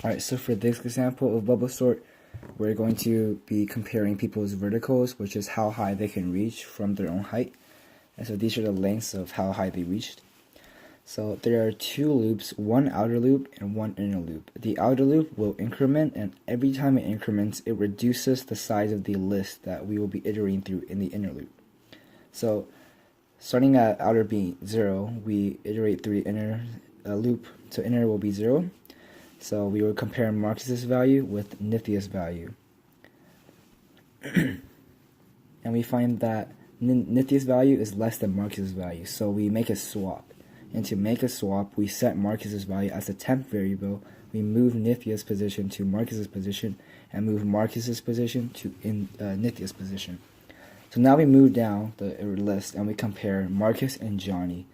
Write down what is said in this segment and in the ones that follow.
Alright, so for this example of bubble sort, we're going to be comparing people's verticals, which is how high they can reach from their own height. And so these are the lengths of how high they reached. So there are two loops, one outer loop and one inner loop. The outer loop will increment, and every time it increments, it reduces the size of the list that we will be iterating through in the inner loop. So starting at outer being 0, we iterate through the inner loop, so inner will be 0. So we will compare Marcus's value with Nithia's value. And we find that Nithia's value is less than Marcus's value, so we make a swap. And to make a swap, we set Marcus's value as a temp variable, we move Nithia's position to Marcus's position, and move Marcus's position to Nithia's position. So now we move down the list and we compare Marcus and Johnny.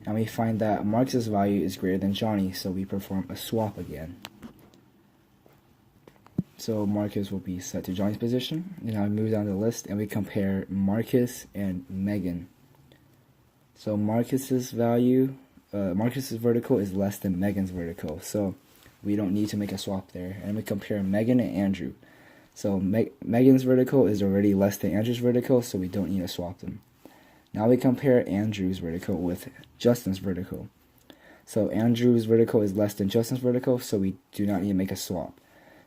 And we find that Marcus's value is greater than Johnny, so we perform a swap again. So Marcus will be set to Johnny's position. And now we move down the list and we compare Marcus and Megan. So Marcus's value, Marcus's vertical is less than Megan's vertical, so we don't need to make a swap there. And we compare Megan and Andrew. So Megan's vertical is already less than Andrew's vertical, so we don't need to swap them. Now we compare Andrew's vertical with Justin's vertical. So Andrew's vertical is less than Justin's vertical, so we do not need to make a swap.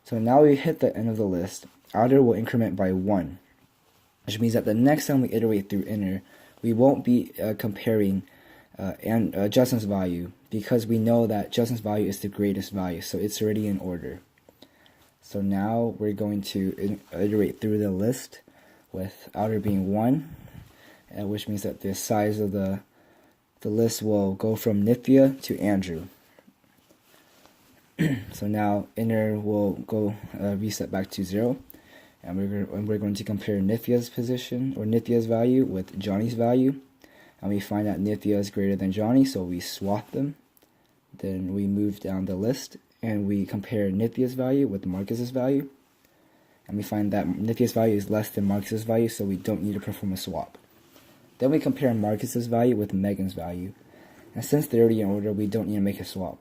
So now we hit the end of the list. Outer will increment by 1, which means that the next time we iterate through inner, we won't be comparing Justin's value, because we know that Justin's value is the greatest value, so it's already in order. So now we're going to iterate through the list with outer being 1, which means that the size of the list will go from Nithya to Andrew. So now inner will go reset back to 0, and we're going to compare Nithya's position or Nithya's value with Johnny's value, and we find that Nithya is greater than Johnny, so we swap them. Then we move down the list and we compare Nithya's value with Marcus's value, and we find that Nithya's value is less than Marcus's value, so we don't need to perform a swap. Then we compare Marcus's value with Megan's value, and since they're already in order, we don't need to make a swap.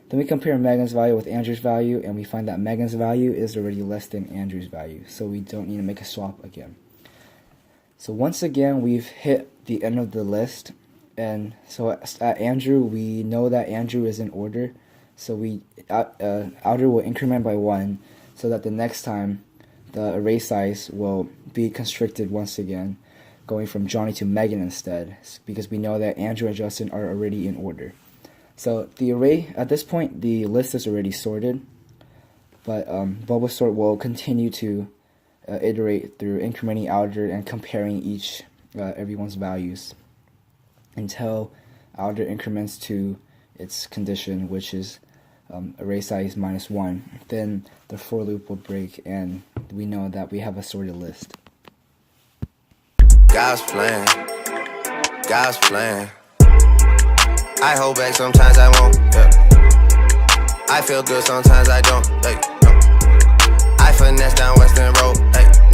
Then we compare Megan's value with Andrew's value, and we find that Megan's value is already less than Andrew's value, so we don't need to make a swap again. So once again, we've hit the end of the list, and so at Andrew, we know that Andrew is in order, so outer will increment by 1, so that the next time the array size will be constricted once again, going from Johnny to Megan instead, because we know that Andrew and Justin are already in order. So the array, at this point, the list is already sorted, but bubble sort will continue to iterate through incrementing outer and comparing everyone's values until outer increments to its condition, which is array size -1. Then the for loop will break, and we know that we have a sorted list. God's plan, God's plan. I hold back, sometimes I won't, yeah. I feel good, sometimes I don't, yeah. I finesse down Western Road.